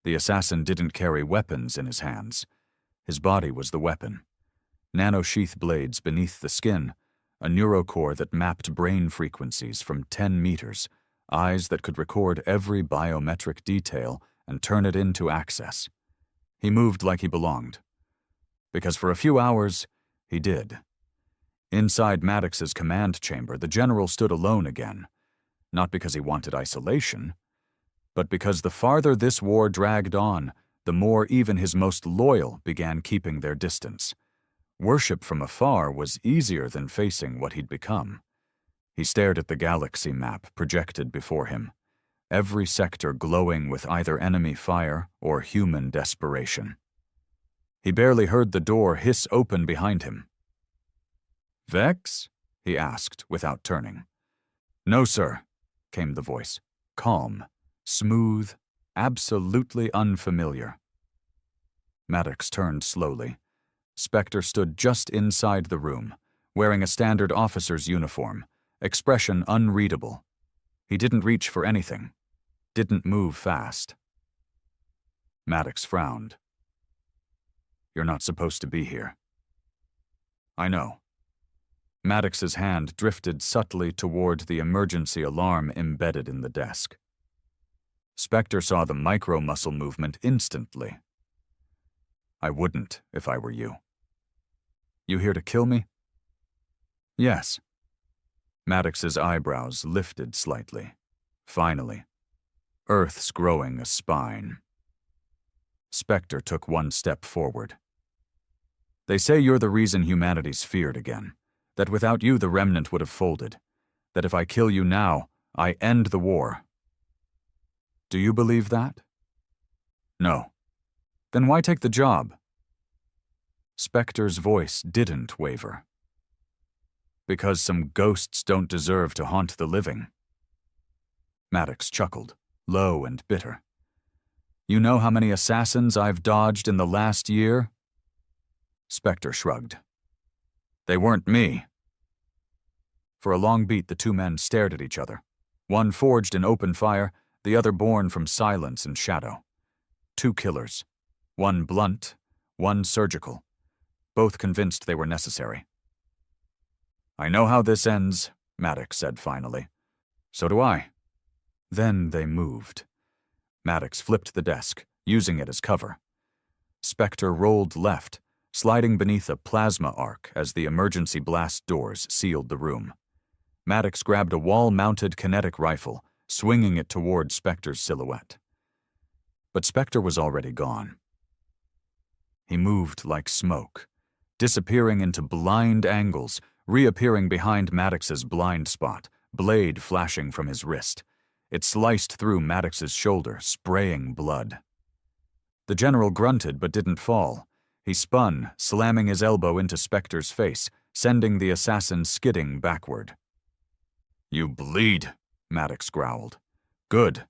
The assassin didn't carry weapons in his hands. His body was the weapon. Nanosheath blades beneath the skin, a neurocore that mapped brain frequencies from 10 meters, eyes that could record every biometric detail and turn it into access. He moved like he belonged. Because for a few hours, he did. Inside Maddox's command chamber, the general stood alone again, not because he wanted isolation, but because the farther this war dragged on, the more even his most loyal began keeping their distance. Worship from afar was easier than facing what he'd become. He stared at the galaxy map projected before him, every sector glowing with either enemy fire or human desperation. He barely heard the door hiss open behind him. "Vex?" he asked without turning. "No, sir," came the voice, calm, smooth, absolutely unfamiliar. Maddox turned slowly. Spectre stood just inside the room, wearing a standard officer's uniform, expression unreadable. He didn't reach for anything, didn't move fast. Maddox frowned. "You're not supposed to be here." "I know." Maddox's hand drifted subtly toward the emergency alarm embedded in the desk. Spectre saw the micro-muscle movement instantly. "I wouldn't if I were you." "You here to kill me?" "Yes." Maddox's eyebrows lifted slightly. Finally. Earth's growing a spine. Spectre took one step forward. "They say you're the reason humanity's feared again. That without you the Remnant would have folded. That if I kill you now, I end the war. Do you believe that?" "No." "Then why take the job?" Spectre's voice didn't waver. "Because some ghosts don't deserve to haunt the living." Maddox chuckled. low and bitter. "You know how many assassins I've dodged in the last year?" Spectre shrugged. "They weren't me." For a long beat, the two men stared at each other, one forged in open fire, the other born from silence and shadow. Two killers, one blunt, one surgical, both convinced they were necessary. "I know how this ends," Maddox said finally. "So do I." Then they moved. Maddox flipped the desk, using it as cover. Spectre rolled left, sliding beneath a plasma arc as the emergency blast doors sealed the room. Maddox grabbed a wall-mounted kinetic rifle, swinging it toward Spectre's silhouette. But Spectre was already gone. He moved like smoke, disappearing into blind angles, reappearing behind Maddox's blind spot, blade flashing from his wrist. It sliced through Maddox's shoulder, spraying blood. The general grunted but didn't fall. He spun, slamming his elbow into Spectre's face, sending the assassin skidding backward. "You bleed," Maddox growled. "Good."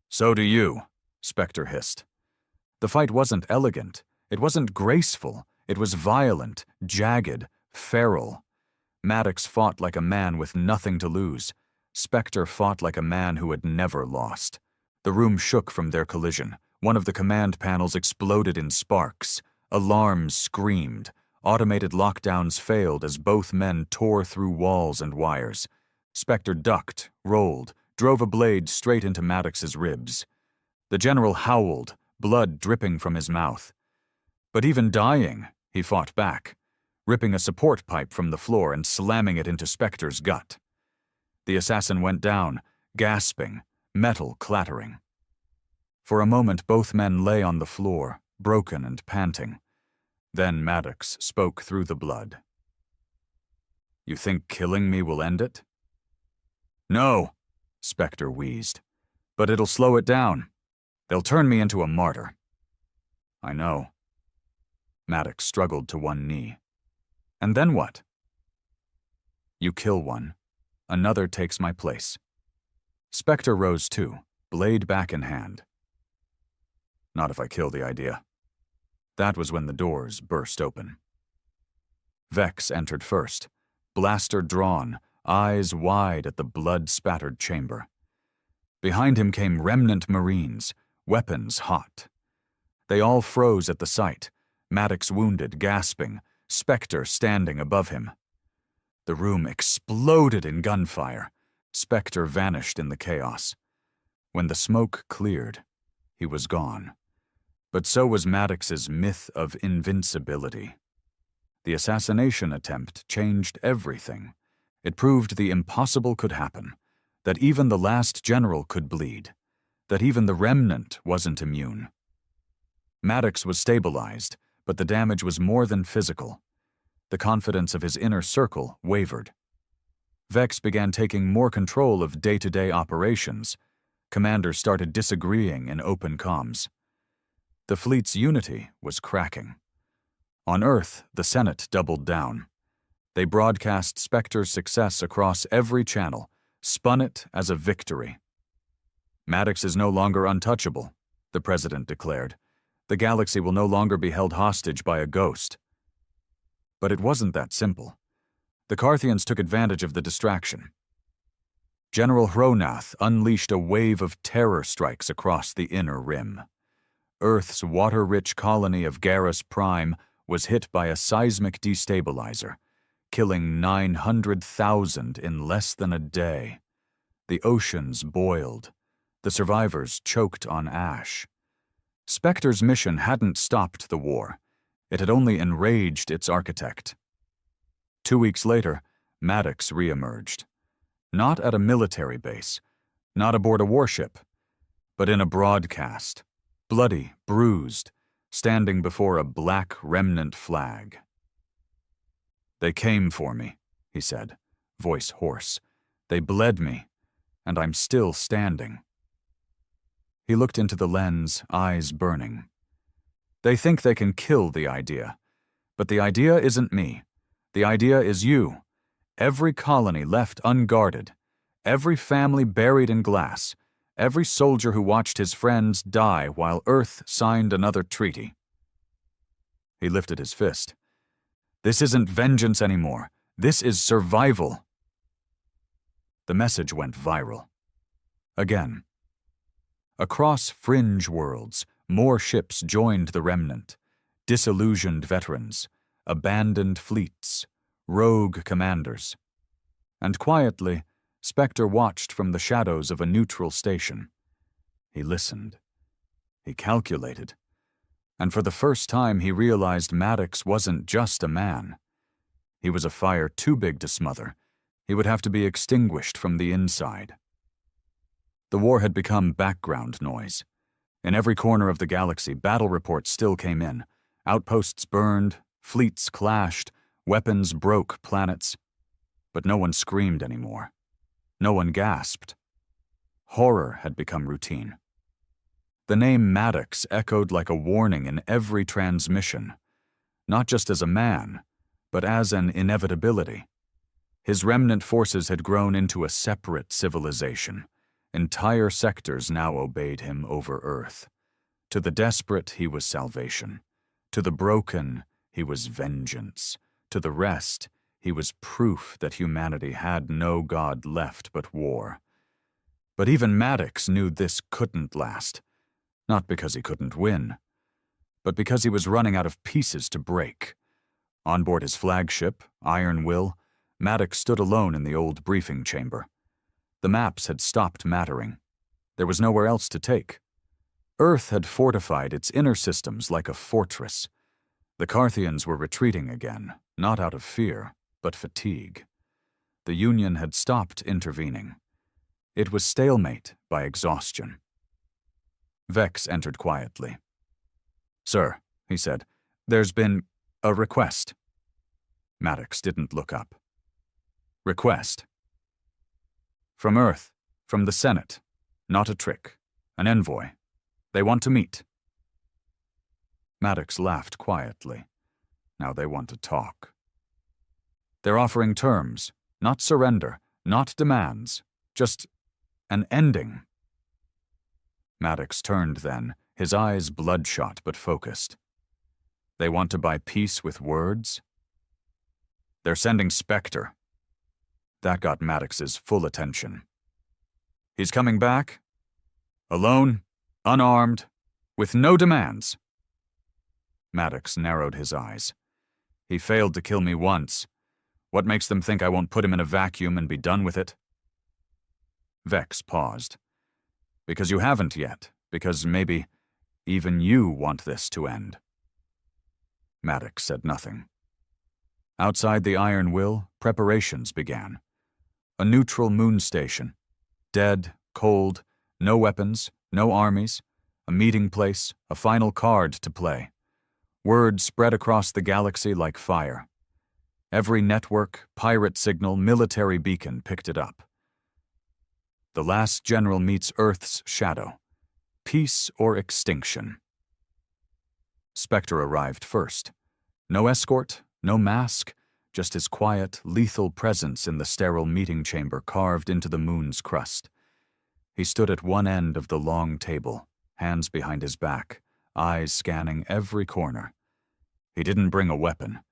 "So do you," Spectre hissed. The fight wasn't elegant. It wasn't graceful. It was violent, jagged, feral. Maddox fought like a man with nothing to lose. Spectre fought like a man who had never lost. The room shook from their collision. One of the command panels exploded in sparks. Alarms screamed. Automated lockdowns failed as both men tore through walls and wires. Spectre ducked, rolled, drove a blade straight into Maddox's ribs. The general howled, blood dripping from his mouth. But even dying, he fought back, ripping a support pipe from the floor and slamming it into Spectre's gut. The assassin went down, gasping, metal clattering. For a moment, both men lay on the floor, broken and panting. Then Maddox spoke through the blood. "You think killing me will end it?" "No," Spectre wheezed. "But it'll slow it down. They'll turn me into a martyr." "I know." Maddox struggled to one knee. "And then what?" "You kill one. Another takes my place." Spectre rose too, blade back in hand. "Not if I kill the idea." That was when the doors burst open. Vex entered first, blaster drawn, eyes wide at the blood-spattered chamber. Behind him came remnant Marines, weapons hot. They all froze at the sight, Maddox wounded, gasping, Spectre standing above him. The room exploded in gunfire. Spectre vanished in the chaos. When the smoke cleared, he was gone. But so was Maddox's myth of invincibility. The assassination attempt changed everything. It proved the impossible could happen, that even the last general could bleed, that even the remnant wasn't immune. Maddox was stabilized, but the damage was more than physical. The confidence of his inner circle wavered. Vex began taking more control of day-to-day operations. Commanders started disagreeing in open comms. The fleet's unity was cracking. On Earth, the Senate doubled down. They broadcast Spectre's success across every channel, spun it as a victory. "Maddox is no longer untouchable," the president declared. "The galaxy will no longer be held hostage by a ghost." But it wasn't that simple. The Carthians took advantage of the distraction. General Hronath unleashed a wave of terror strikes across the inner rim. Earth's water-rich colony of Garrus Prime was hit by a seismic destabilizer, killing 900,000 in less than a day. The oceans boiled. The survivors choked on ash. Spectre's mission hadn't stopped the war. It had only enraged its architect. 2 weeks later, Maddox reemerged. Not at a military base, not aboard a warship, but in a broadcast, bloody, bruised, standing before a black remnant flag. "They came for me," he said, voice hoarse. "They bled me, and I'm still standing." He looked into the lens, eyes burning. "They think they can kill the idea. But the idea isn't me. The idea is you. Every colony left unguarded. Every family buried in glass. every soldier who watched his friends die while Earth signed another treaty. He lifted his fist. This isn't vengeance anymore. This is survival. The message went viral. Again. Across fringe worlds, more ships joined the remnant. Disillusioned veterans, abandoned fleets, rogue commanders. And quietly, Spectre watched from the shadows of a neutral station. He listened. He calculated. And for the first time he realized Maddox wasn't just a man. He was a fire too big to smother. He would have to be extinguished from the inside. The war had become background noise. In every corner of the galaxy, battle reports still came in. Outposts burned, fleets clashed, weapons broke planets. But no one screamed anymore. No one gasped. Horror had become routine. The name Maddox echoed like a warning in every transmission, not just as a man, but as an inevitability. His remnant forces had grown into a separate civilization. Entire sectors now obeyed him over Earth. To the desperate, he was salvation. To the broken, he was vengeance. To the rest, he was proof that humanity had no god left but war. But even Maddox knew this couldn't last. Not because he couldn't win, but because he was running out of pieces to break. On board his flagship, Iron Will, Maddox stood alone in the old briefing chamber. The maps had stopped mattering. There was nowhere else to take. Earth had fortified its inner systems like a fortress. The Carthians were retreating again, not out of fear, but fatigue. The Union had stopped intervening. It was stalemate by exhaustion. Vex entered quietly. "Sir," he said, "there's been a request." Maddox didn't look up. "Request?" "From Earth, from the Senate. Not a trick. An envoy. They want to meet." Maddox laughed quietly. Now they want to talk. "They're offering terms, not surrender, not demands, just an ending." Maddox turned then, his eyes bloodshot but focused. "They want to buy peace with words?" "They're sending Spectre." That got Maddox's full attention. "He's coming back? Alone, unarmed, with no demands?" Maddox narrowed his eyes. "He failed to kill me once. What makes them think I won't put him in a vacuum and be done with it?" Vex paused. "Because you haven't yet. Because maybe even you want this to end." Maddox said nothing. Outside the Iron Will, preparations began. A neutral moon station. Dead, cold, no weapons, no armies, a meeting place, a final card to play. Word spread across the galaxy like fire. Every network, pirate signal, military beacon picked it up. The last general meets Earth's shadow. Peace or extinction. Spectre arrived first. No escort, no mask, just his quiet, lethal presence in the sterile meeting chamber carved into the moon's crust. He stood at one end of the long table, hands behind his back, eyes scanning every corner. He didn't bring a weapon.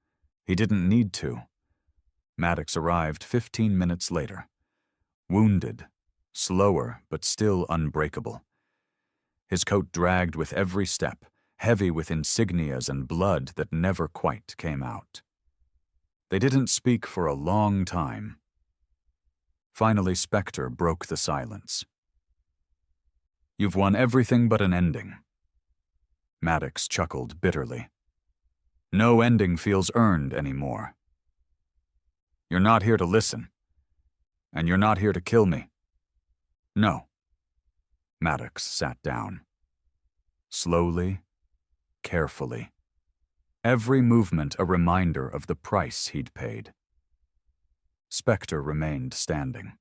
He didn't need to. Maddox arrived 15 minutes later. Wounded, slower but still unbreakable. His coat dragged with every step, heavy with insignias and blood that never quite came out. They didn't speak for a long time. Finally, Spectre broke the silence. "You've won everything but an ending." Maddox chuckled bitterly. "No ending feels earned anymore. You're not here to listen. And you're not here to kill me." "No." Maddox sat down. Slowly, carefully. Every movement a reminder of the price he'd paid. Spectre remained standing.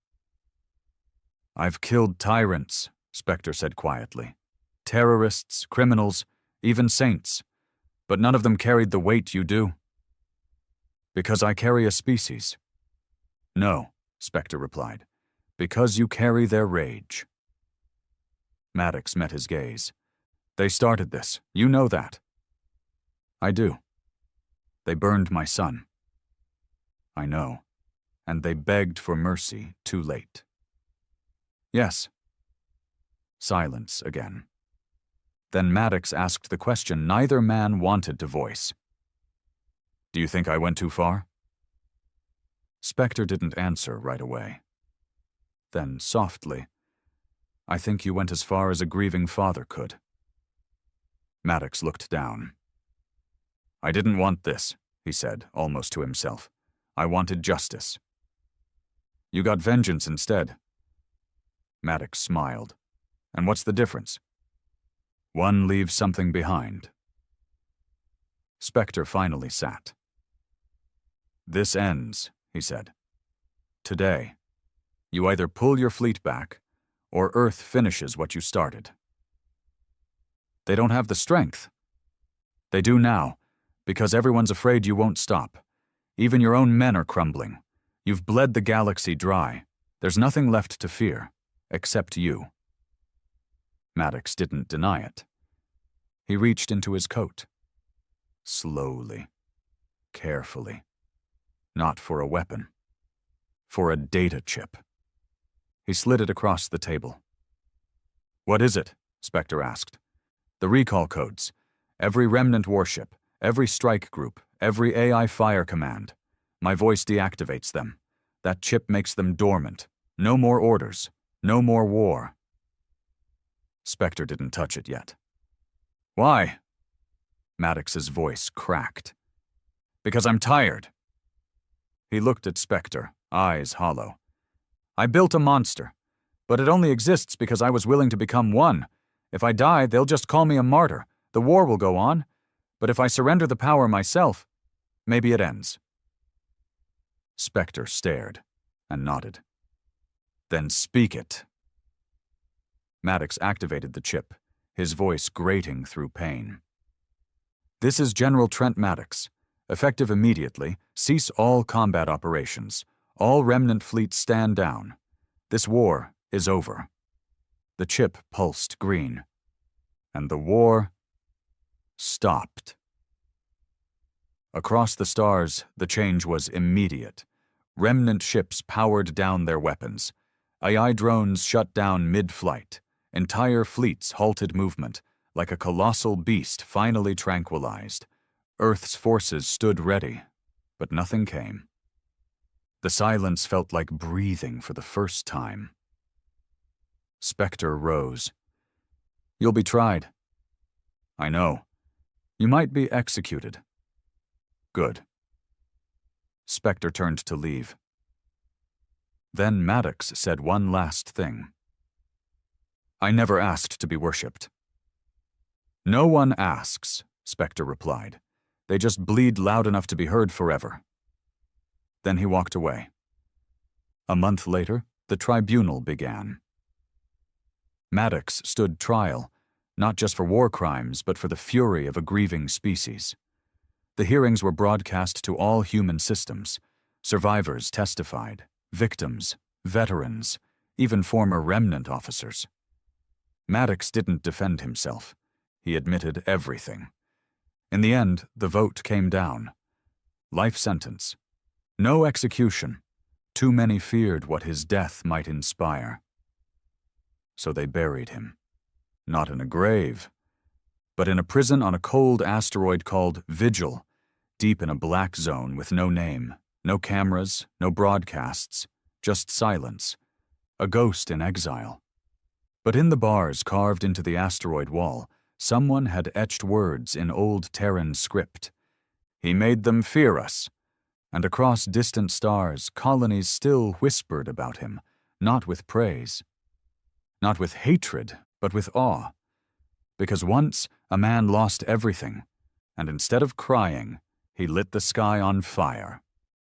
"I've killed tyrants," Spectre said quietly. "Terrorists, criminals, even saints. But none of them carried the weight you do." "Because I carry a species." "No," Spectre replied. "Because you carry their rage." Maddox met his gaze. They started this. You know that. I do. They burned my son. I know. And they begged for mercy too late. Yes. Silence again. Then Maddox asked the question neither man wanted to voice. Do you think I went too far? Spectre didn't answer right away. Then, softly, I think you went as far as a grieving father could. Maddox looked down. I didn't want this, he said, almost to himself. I wanted justice. You got vengeance instead. Maddox smiled. And what's the difference? One leaves something behind. Spectre finally sat. This ends, he said. Today, you either pull your fleet back, or Earth finishes what you started. They don't have the strength. They do now, because everyone's afraid you won't stop. Even your own men are crumbling. You've bled the galaxy dry. There's nothing left to fear, except you. Maddox didn't deny it. He reached into his coat. Slowly, carefully. Not for a weapon. For a data chip. He slid it across the table. What is it? Spectre asked. The recall codes. Every remnant warship, every strike group, every AI fire command. My voice deactivates them. That chip makes them dormant. No more orders. No more war. Spectre didn't touch it yet. Why? Maddox's voice cracked. Because I'm tired. He looked at Spectre, eyes hollow. I built a monster, but it only exists because I was willing to become one. If I die, they'll just call me a martyr. The war will go on. But if I surrender the power myself, maybe it ends. Spectre stared and nodded. Then speak it. Maddox activated the chip, his voice grating through pain. This is General Trent Maddox. Effective immediately, cease all combat operations. All remnant fleets stand down. This war is over. The chip pulsed green. And the war stopped. Across the stars, the change was immediate. Remnant ships powered down their weapons. AI drones shut down mid-flight. Entire fleets halted movement, like a colossal beast finally tranquilized. Earth's forces stood ready, but nothing came. The silence felt like breathing for the first time. Spectre rose. You'll be tried. I know. You might be executed. Good. Spectre turned to leave. Then Maddox said one last thing. I never asked to be worshipped. No one asks, Spectre replied. They just bleed loud enough to be heard forever. Then he walked away. A month later, the tribunal began. Maddox stood trial, not just for war crimes, but for the fury of a grieving species. The hearings were broadcast to all human systems. Survivors testified, victims, veterans, even former remnant officers. Maddox didn't defend himself. He admitted everything. In the end, the vote came down. Life sentence. No execution. Too many feared what his death might inspire. So they buried him. Not in a grave, but in a prison on a cold asteroid called Vigil, deep in a black zone with no name, no cameras, no broadcasts, just silence. A ghost in exile. But in the bars carved into the asteroid wall, someone had etched words in old Terran script. He made them fear us. And across distant stars, colonies still whispered about him, not with praise. Not with hatred, but with awe. Because once a man lost everything, and instead of crying, he lit the sky on fire.